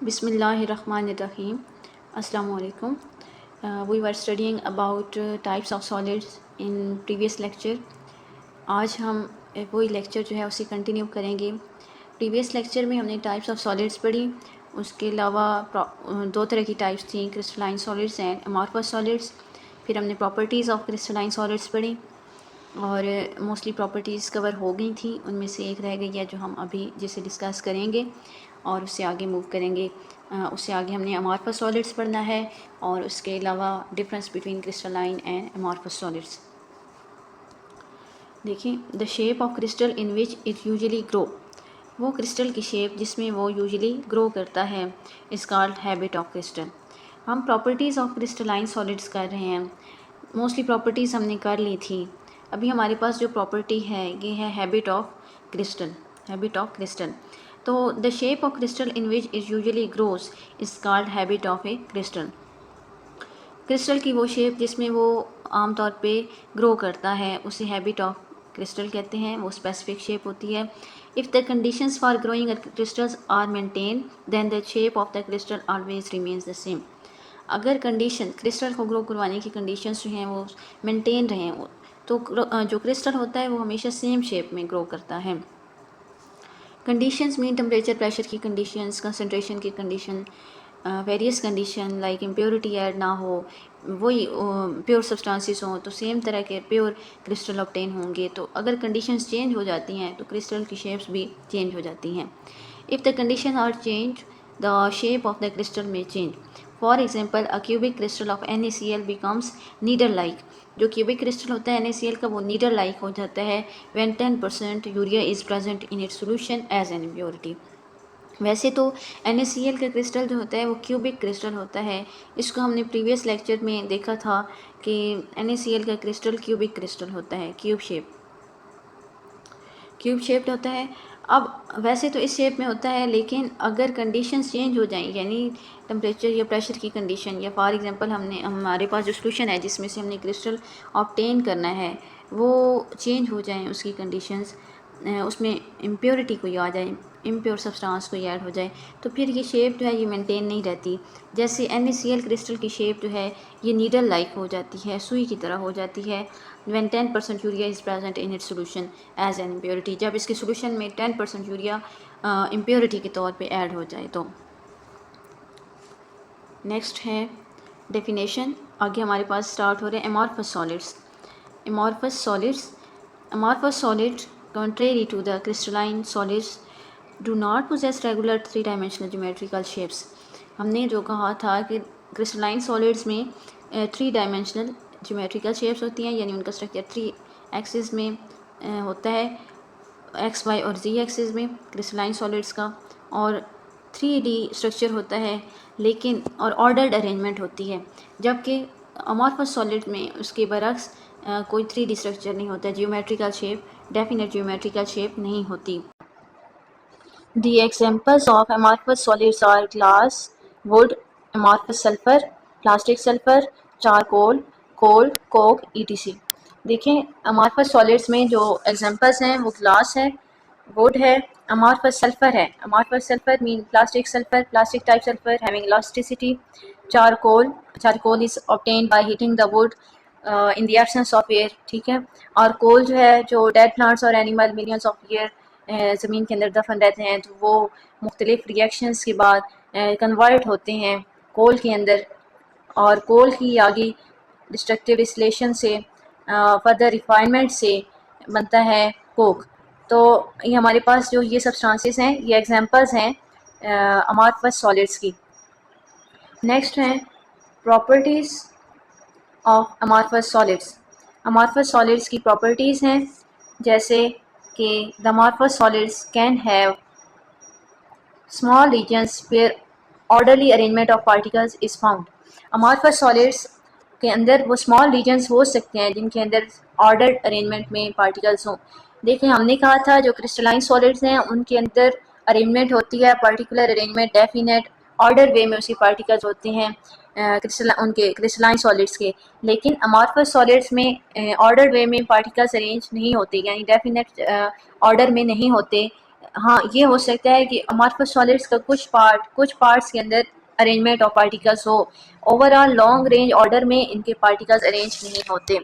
Bismillahirrahmanirrahim. Assalamu alaikum. We were studying about types of solids in previous lecture. आज हम वही lecture जो है उसे कंटिन्यू करेंगे। प्रीवियस लेक्चर में हमने टाइप्स ऑफ सॉलिड्स पढ़ी, उसके अलावा दो तरह की टाइप्स थी, crystalline solids and amorphous solids. फिर हमने प्रॉपर्टीज़ ऑफ क्रिस्टलाइन सॉलिड्स पढ़ी और मोस्टली प्रॉपर्टीज़ कवर हो गई थी, उनमें से एक रह गई है जो हम अभी जिसे डिस्कस करेंगे और उससे आगे मूव करेंगे। उससे आगे हमने अमॉर्फस सॉलिड्स पढ़ना है और उसके अलावा difference between crystalline and amorphous solids. देखिए, the shape of crystal in which it usually grow, वो क्रिस्टल की शेप जिसमें वो यूजुअली ग्रो करता है is called habit of crystal. हम प्रॉपर्टीज़ ऑफ क्रिस्टलाइन सॉलिड्स कर रहे हैं, मोस्टली प्रॉपर्टीज़ हमने कर ली थी। अभी हमारे पास जो प्रॉपर्टी है ये है habit of crystal. Habit of crystal, तो the shape of crystal in which it usually grows is called habit of a crystal. Crystal की वो शेप जिसमें वो आमतौर पे ग्रो करता है उसे हैबिट ऑफ क्रिस्टल कहते हैं, वो स्पेसिफिक शेप होती है। If the conditions for growing crystals are maintain then the shape of the crystal always remains the same. अगर कंडीशन क्रिस्टल को ग्रो करवाने की कंडीशंस जो हैं वो मेंटेन रहें तो जो क्रिस्टल होता है वो हमेशा सेम शेप में ग्रो करता है। कंडीशंस मीन टेम्परेचर, प्रेशर की कंडीशंस, कंसनट्रेशन की condition, various condition like impurity add ना हो, वही प्योर सब्सटेंसेस हों तो सेम तरह के प्योर क्रिस्टल ऑब्टेन होंगे। तो अगर कंडीशंस चेंज हो जाती हैं तो क्रिस्टल की शेप्स भी चेंज हो जाती हैं। If the condition are change the shape of the crystal may change. For example, a cubic crystal of NaCl becomes needle like. जो क्यूबिक क्रिस्टल होता है NaCl का वो नीडल लाइक हो जाता है when 10% urea is present in its solution as an impurity. वैसे तो NaCl का क्रिस्टल जो होता है वो क्यूबिक क्रिस्टल होता है, इसको हमने प्रीवियस लेक्चर में देखा था कि NaCl का क्रिस्टल क्यूबिक क्रिस्टल होता है, क्यूब शेप्ड होता है। अब वैसे तो इस शेप में होता है, लेकिन अगर कंडीशंस चेंज हो जाएं यानी टेम्परेचर या प्रेशर की कंडीशन, या फॉर एग्जांपल हमारे पास जो सोल्यूशन है जिसमें से हमने क्रिस्टल ऑब्टेन करना है वो चेंज हो जाएं उसकी कंडीशंस, उसमें इम्प्योरिटी कोई आ जाए, इम्प्योर सब्सटेंस कोई ऐड हो जाए, तो फिर ये शेप जो है ये मेंटेन नहीं रहती। जैसे NaCl क्रिस्टल की शेप जो है ये नीडल लाइक हो जाती है, सुई की तरह हो जाती है when 10% urea is present in its solution as an impurity, जब इसके सोल्यूशन में 10% यूरिया इम्प्योरिटी के तौर पे ऐड हो जाए। तो नेक्स्ट है डेफिनेशन। आगे हमारे पास स्टार्ट हो रहे हैं amorphous solids. Amorphous solid contrary to the crystalline solids do not possess regular 3-dimensional geometrical shapes। हमने जो कहा था कि क्रिस्टलाइन सॉलिड्स में 3-dimensional geometrical shapes होती हैं, यानी उनका स्ट्रक्चर 3 एक्सिस में होता है, x, y और z एक्सिस में क्रिस्टलाइन सॉलिड्स का, और 3D स्ट्रक्चर होता है लेकिन और ऑर्डर्ड अरेंजमेंट होती है, जबकि अमॉर्फस सॉलिड में उसके बरक्स कोई 3D स्ट्रक्चर नहीं होता, geometrical shape, definite geometrical shape नहीं होती। The examples of amorphous solids are glass, wood, amorphous sulfur, plastic sulfur, charcoal, coal, coke, etc। देखें, अमॉर्फस सॉलिड्स में जो एग्जांपल्स हैं वो ग्लास है, वुड है, अमॉर्फस सल्फर है। Amorphous sulphur mean plastic sulphur, plastic type sulphur having elasticity. Charcoal is obtained by heating the would in the absence of air, ठीक है। और कोल जो है, जो डेड प्लांट्स और एनिमल मिलियंस ऑफ ईयर ज़मीन के अंदर दफन रहते हैं तो वो मुख्तलिफ रिएक्शंस के बाद कन्वर्ट होते हैं कोल के अंदर, और कोल की आगे डिस्ट्रक्टिव डिस्टिलेशन से फर्दर रिफाइनमेंट से बनता है कोक। तो ये हमारे पास जो ये सब्सटेंसेस हैं ये एग्जांपल्स हैं अमॉर्फस सॉलिड्स की। नेक्स्ट हैं properties of amorphous solids. Amorphous solids की प्रॉपर्टीज़ हैं जैसे कि the amorphous solids can have small regions where orderly arrangement of particles is found. Amorphous solids के अंदर वो स्मॉल रीजन्स हो सकते हैं जिनके अंदर ऑर्डर्ड अरेंजमेंट में पार्टिकल्स हों। देखिए, हमने कहा था जो क्रिस्टलाइन सॉलिड्स हैं उनके अंदर अरेंजमेंट होती है, पर्टिकुलर अरेंजमेंट, डेफिनेट ऑर्डर वे में उसके पार्टिकल्स होते हैं उनके क्रिस्टलाइन सॉलिड्स के। लेकिन अमॉर्फस सॉलिड्स में ऑर्डर वे में पार्टिकल्स अरेंज नहीं होते, यानी डेफिनेट ऑर्डर में नहीं होते, हाँ, ये हो सकता है कि अमॉर्फस सॉलिड्स का कुछ पार्ट्स के अंदर अरेंजमेंट ऑफ पार्टिकल्स हो। ओवरऑल लॉन्ग रेंज ऑर्डर में इनके पार्टिकल्स अरेंज नहीं होते।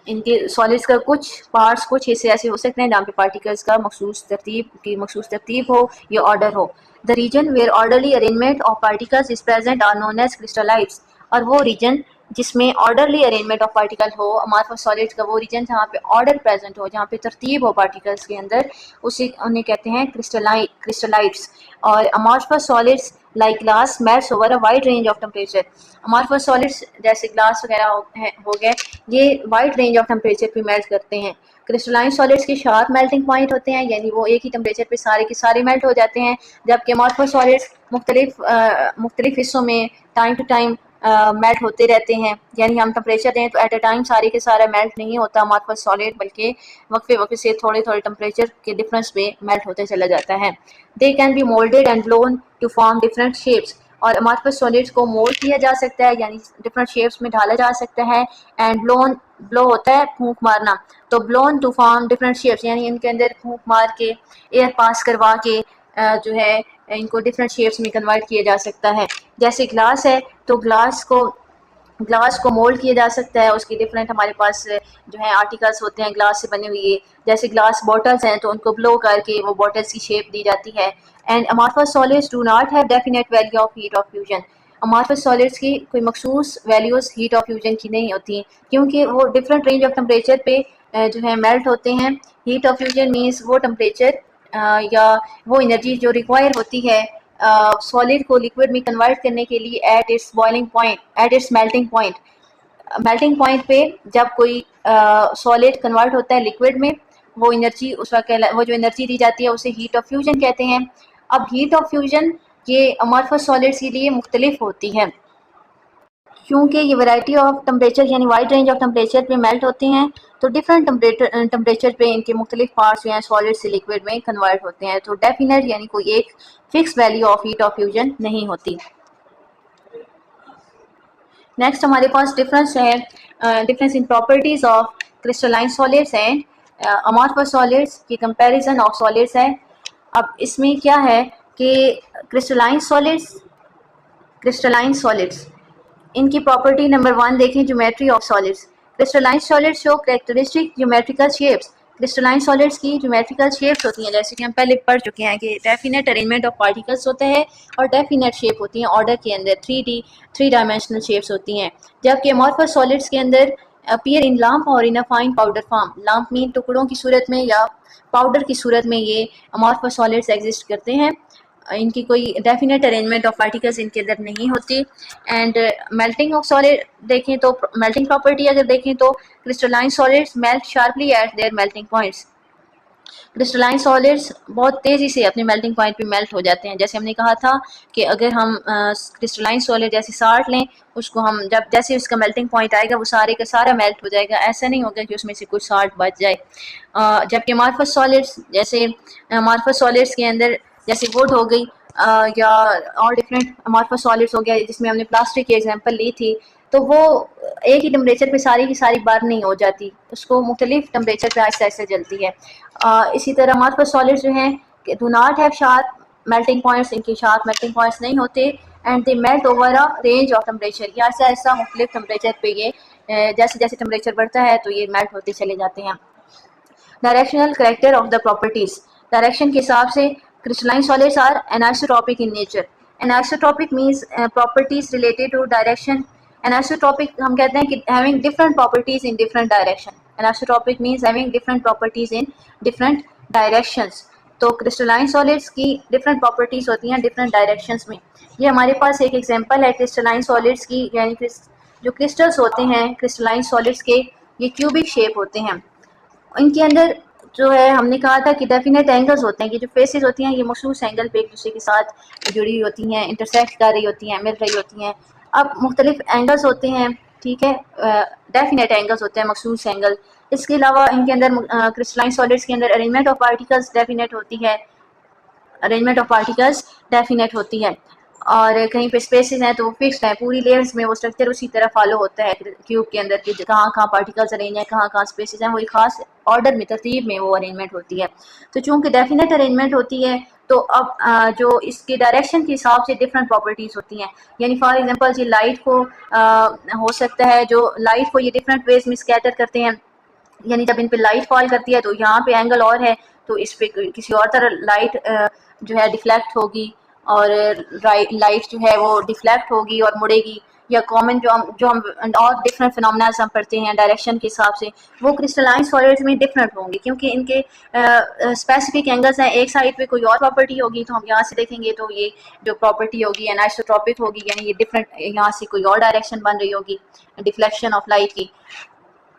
इनके सॉलिड्स का कुछ हिस्से ऐसे हो सकते हैं जहाँ पे पार्टिकल्स का मखसूस तरतीब हो या ऑर्डर हो। The region where orderly arrangement of particles is present are known as crystallites. और वो रीजन जिसमें ऑर्डरली अरेंजमेंट ऑफ पार्टिकल हो, अमॉर्फस सॉलिड्स का वो रीजन जहाँ पे ऑर्डर प्रेजेंट हो, जहाँ पे तरतीब हो पार्टिकल्स के अंदर, उसे उन्हें कहते हैं क्रिस्टलाइट्स। और amorphous solids like glass melts over a wide range of temperature. Amorphous solids जैसे ग्लास वगैरह हो गए, ये वाइड रेंज ऑफ टेम्परेचर पे मेल्ट करते हैं। क्रिस्टलाइन सॉलिड्स के शार्प मेल्टिंग पॉइंट होते हैं, यानी वो एक ही टेम्परेचर पे सारे के सारे मेल्ट हो जाते हैं, जबकि अमॉर्फस सॉलिड्स मुख्तलिफ हिस्सों में टाइम टू टाइम मेल्ट होते रहते हैं। यानी हम टेम्परेचर दें तो एट अ टाइम सारे के सारा मेल्ट नहीं होता अमॉर्फस सॉलिड, बल्कि वक्फे से थोड़े थोड़े टेम्परेचर के डिफरेंस पे मेल्ट होते चला जाता है। They can be moulded and blown to form different shapes. और अमॉर्फस सॉलिड्स को मोल्ड किया जा सकता है, यानी डिफरेंट शेप्स में ढाला जा सकता है। एंड ब्लो होता है फूंक मारना, तो blown to form different shapes, यानी इनके अंदर फूंक मार के एयर पास करवा के जो है इनको डिफरेंट शेप्स में कन्वर्ट किया जा सकता है। जैसे ग्लास है तो ग्लास को मोल्ड किया जा सकता है, उसकी डिफरेंट हमारे पास जो है आर्टिकल्स होते हैं ग्लास से बने हुए। जैसे ग्लास बॉटल्स हैं तो उनको ब्लो करके वो बॉटल्स की शेप दी जाती है। And amorphous solids do not have definite value of heat of fusion. Amorphous solids की कोई मखसूस वैल्यूज हीट ऑफ फ्यूजन की नहीं होती, क्योंकि वो डिफरेंट रेंज ऑफ टेम्परेचर पे जो है मेल्ट होते हैं। हीट ऑफ फ्यूजन मीन्स वो टेम्परेचर या वो एनर्जी जो रिक्वायर होती है सॉलिड को लिक्विड में कन्वर्ट करने के लिए at its boiling point, at its melting point पे जब कोई सॉलिड कन्वर्ट होता है लिक्विड में, वो एनर्जी वो जो एनर्जी दी जाती है उसे हीट ऑफ फ्यूजन कहते हैं। अब हीट ऑफ फ्यूजन ये अमॉर्फस सॉलिड्स के लिए मुख्तलिफ होती है, क्योंकि ये वैरायटी ऑफ टेम्परेचर यानी वाइड रेंज ऑफ टेम्परेचर पे मेल्ट होते हैं, तो डिफरेंट टेम्परेचर पे इनके मुख्तलिफ पार्ट्स जो हैं सॉलिड से लिक्विड में कन्वर्ट होते हैं। तो डेफिनेट यानी कोई एक fix value of heat of fusion नहीं होती। नेक्स्ट हमारे पास difference in properties of crystalline solids and amorphous solids की कंपैरिजन ऑफ सॉलिड्स है। अब इसमें क्या है कि क्रिस्टलाइन सॉलिड्स इनकी प्रॉपर्टी नंबर 1 देखें, geometry of solids. Crystalline solids show characteristic geometrical shapes. Crystalline solids की ज्योमेट्रिकल शेप्स होती हैं, जैसे कि हम पहले पढ़ चुके हैं कि डेफिनेट अरेंजमेंट ऑफ पार्टिकल्स होता है और डेफिनेट शेप होती हैं ऑर्डर के अंदर, 3 डायमेंशनल शेप्स होती हैं। जबकि अमॉर्फस सॉलिड्स के अंदर अपीयर इन लम्प और in a fine powder form. Lump में टुकड़ों की सूरत में या पाउडर की सूरत में ये अमॉर्फस सॉलिड्स एग्जिस्ट करते हैं। इनकी कोई डेफिनेट अरेंजमेंट ऑफ पार्टिकल्स इनके अंदर नहीं होती। एंड मेल्टिंग ऑफ सॉलिड देखें तो मेल्टिंग प्रॉपर्टी अगर देखें तो crystalline solids melt sharply eight there melting points. Crystalline solids बहुत तेज़ी से अपने मेल्टिंग पॉइंट पे मेल्ट हो जाते हैं। जैसे हमने कहा था कि अगर हम क्रिस्टलाइन सॉलिड जैसे साल्ट लें, उसको हम जैसे उसका मेल्टिंग पॉइंट आएगा वो सारे का सारा मेल्ट हो जाएगा, ऐसा नहीं होगा कि उसमें से कुछ साल्ट बच जाए। जबकि अमॉर्फस सॉलिड्स के अंदर जैसे वुड हो गई या और डिफरेंट अमॉर्फस सॉलिड्स हो गया, जिसमें हमने प्लास्टिक की एग्जांपल ली थी, तो वो एक ही टेम्परेचर पे सारी की सारी बार नहीं हो जाती, उसको मुख्तलिफ टेम्परेचर पे आहिस्ता आहिस्ता जलती है। इसी तरह अमॉर्फस सॉलिड्स जो हैं do not have sharp melting points, इनके शार्प मेल्टिंग पॉइंट्स नहीं होते। And they melt over a range of temperature, ये आहिस्ता आहिस्ता मुख्तलिफ टेम्परेचर पे ये जैसे जैसे टेम्परेचर बढ़ता है तो ये मेल्ट होते चले जाते हैं। Directional character of the properties. Direction के हिसाब से crystalline solids are anisotropic in nature. Anisotropic means properties related to direction. Anisotropic हम कहते हैं कि having different properties in different direction. Anisotropic means having different properties in different directions. तो crystalline solids की different properties होती हैं different directions में। ये हमारे पास एक एग्जांपल है क्रिस्टलाइन सॉलिड्स की, यानी जो क्रिस्टल्स होते हैं क्रिस्टलाइन सॉलिड्स के, ये क्यूबिक शेप होते हैं। इनके अंदर जो है हमने कहा था कि डेफिनेट एंगल्स होते हैं कि जो फेसेस होती हैं ये मखसूस एंगल पे एक दूसरे के साथ जुड़ी हुई होती हैं, इंटरसेक्ट कर रही होती हैं, मिल रही होती हैं। अब मुख्तलिफ एंगल्स होते हैं, ठीक है, डेफिनेट एंगल्स होते हैं, मखसूस एंगल। इसके अलावा इनके अंदर क्रिस्टलाइन सॉलिड्स के अंदर अरेंजमेंट ऑफ पार्टिकल्स डेफिनेट होती है। और कहीं पे स्पेसेस हैं तो वो फिक्स्ड है, पूरी लेयर्स में वो स्ट्रक्चर उसी तरह फॉलो होता है क्यूब के अंदर कि कहाँ कहाँ पार्टिकल्स अरेंज हैं, कहाँ कहाँ स्पेसेस हैं, वही खास ऑर्डर में तरतीब में वो अरेंजमेंट होती है। तो चूंकि डेफिनेट अरेंजमेंट होती है तो अब जो इसके डायरेक्शन के हिसाब से डिफरेंट प्रॉपर्टीज़ होती हैं। यानी फॉर एग्जांपल ये लाइट को हो सकता है जो लाइट को ये डिफरेंट वेज में स्कैटर करते हैं, यानी जब इन पे लाइट फॉल करती है तो यहाँ पे एंगल और है तो इस पे किसी और तरह लाइट जो है डिफ्लेक्ट होगी, और लाइट जो है वो डिफ्लेक्ट होगी और मुड़ेगी। या कॉमन जो हम और डिफरेंट फिनोमेना हम पढ़ते हैं डायरेक्शन के हिसाब से, वो क्रिस्टलाइन सॉलिड्स में डिफरेंट होंगे क्योंकि इनके स्पेसिफिक एंगल्स हैं। एक साइड पे कोई और प्रॉपर्टी होगी तो हम यहाँ से देखेंगे तो ये जो प्रॉपर्टी होगी एनाइसोट्रॉपिक होगी, यानी ये डिफरेंट यहाँ से कोई और डायरेक्शन बन रही होगी डिफ्लेक्शन ऑफ लाइट की।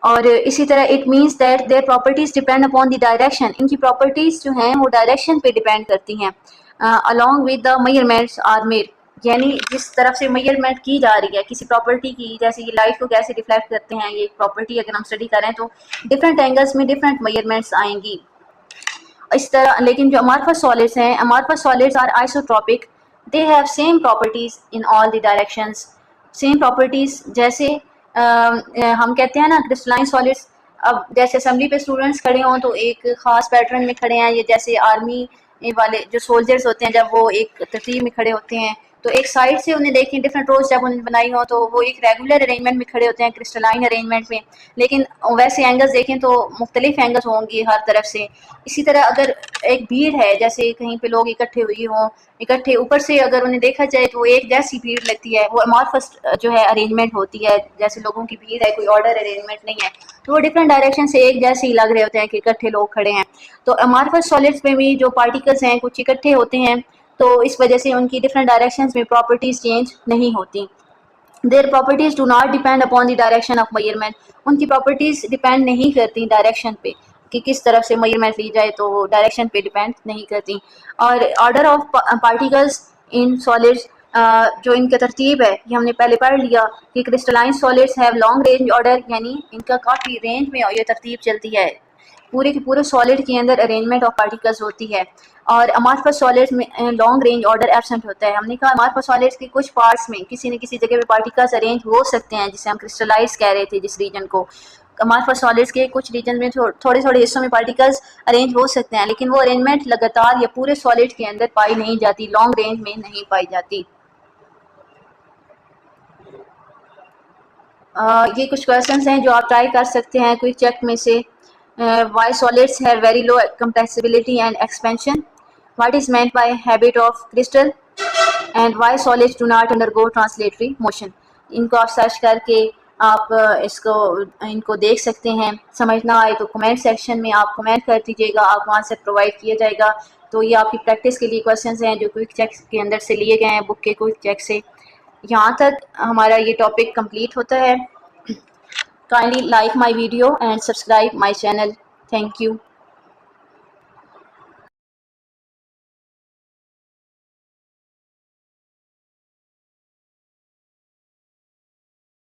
और इसी तरह it means that their properties depend upon the direction, इनकी प्रॉपर्टीज जो हैं वो डायरेक्शन पे डिपेंड करती हैं along with the measurements are made, यानी जिस तरफ से मेजरमेंट की जा रही है किसी प्रॉपर्टी की, जैसे ये लाइट को कैसे रिफ्लेक्ट करते हैं, ये प्रॉपर्टी अगर हम स्टडी करें तो डिफरेंट एंगल्स में डिफरेंट मेजरमेंट्स आएंगी इस तरह। लेकिन जो अमॉर्फस सॉलिड्स हैं, amorphous solids are isotropic, they have same properties in all the directions, same properties. जैसे हम कहते हैं ना क्रिस्टलाइन सॉलिड्स, अब जैसे असेंबली पे स्टूडेंट्स खड़े हों तो एक ख़ास पैटर्न में खड़े हैं, ये जैसे आर्मी वाले जो सोल्जर्स होते हैं जब वो एक तरतीब में खड़े होते हैं तो एक साइड से उन्हें देखें डिफरेंट रोज जब उन्हें बनाई हो तो वो एक रेगुलर अरेंजमेंट में खड़े होते हैं क्रिस्टलाइन अरेंजमेंट में, लेकिन वैसे एंगल्स देखें तो मुख्तलिफ एंगल्स होंगे हर तरफ से। इसी तरह अगर एक भीड़ है, जैसे कहीं पे लोग इकट्ठे हुए हों, इकट्ठे ऊपर से अगर उन्हें देखा जाए तो एक जैसी भीड़ लगती है, वो अमॉर्फस जो है अरेंजमेंट होती है, जैसे लोगों की भीड़ है, कोई ऑर्डर अरेंजमेंट नहीं है, तो वो डिफरेंट डायरेक्शन से एक जैसे ही लग रहे होते हैं कि इकट्ठे लोग खड़े हैं। तो अमॉर्फस सॉलिड्स में भी जो पार्टिकल्स हैं कुछ इकट्ठे होते हैं तो इस वजह से उनकी डिफरेंट डायरेक्शंस में प्रॉपर्टीज चेंज नहीं होती। Their properties do not depend upon the direction of measurement, उनकी प्रॉपर्टीज डिपेंड नहीं करती डायरेक्शन पे कि किस तरफ से मेजरमेंट ली जाए, तो डायरेक्शन पे डिपेंड नहीं करती। और order of particles in solids, जो इनका तरतीब है ये हमने पहले पढ़ लिया कि crystalline solids have long range order, यानी इनका काफ़ी रेंज में ये तरतीब चलती है, पूरे के पूरे सॉलिड के अंदर अरेंजमेंट ऑफ पार्टिकल्स होती है। और अमॉर्फस सॉलिड्स में लॉन्ग रेंज ऑर्डर एब्सेंट होता है। हमने कहा अमॉर्फस सॉलिड्स के कुछ पार्ट्स में किसी न किसी जगह पे पार्टिकल्स अरेंज हो सकते हैं, जिसे हम क्रिस्टलाइज कह रहे थे जिस रीजन को। अमॉर्फस सॉलिड्स के कुछ रीजन में थोड़े थोड़े हिस्सों में पार्टिकल्स अरेंज हो सकते हैं, लेकिन वो अरेंजमेंट लगातार या पूरे सॉलिड के अंदर पाई नहीं जाती, लॉन्ग रेंज में नहीं पाई जाती। ये कुछ क्वेश्चंस हैं जो आप ट्राई कर सकते हैं क्विक चेक में से। Why solids have very low compressibility and expansion? What is meant by habit of crystal? And why solids do not undergo translatory motion? इनको आप सर्च करके आप इनको देख सकते हैं। समझना आए तो कमेंट सेक्शन में आप कमेंट कर दीजिएगा, आपको आंसर प्रोवाइड किया जाएगा। तो ये आपकी प्रैक्टिस के लिए क्वेश्चंस हैं जो क्विक चेक के अंदर से लिए गए हैं, बुक के क्विक चेक से। यहाँ तक हमारा ये टॉपिक कंप्लीट होता है। Kindly like my video and subscribe my channel. Thank you.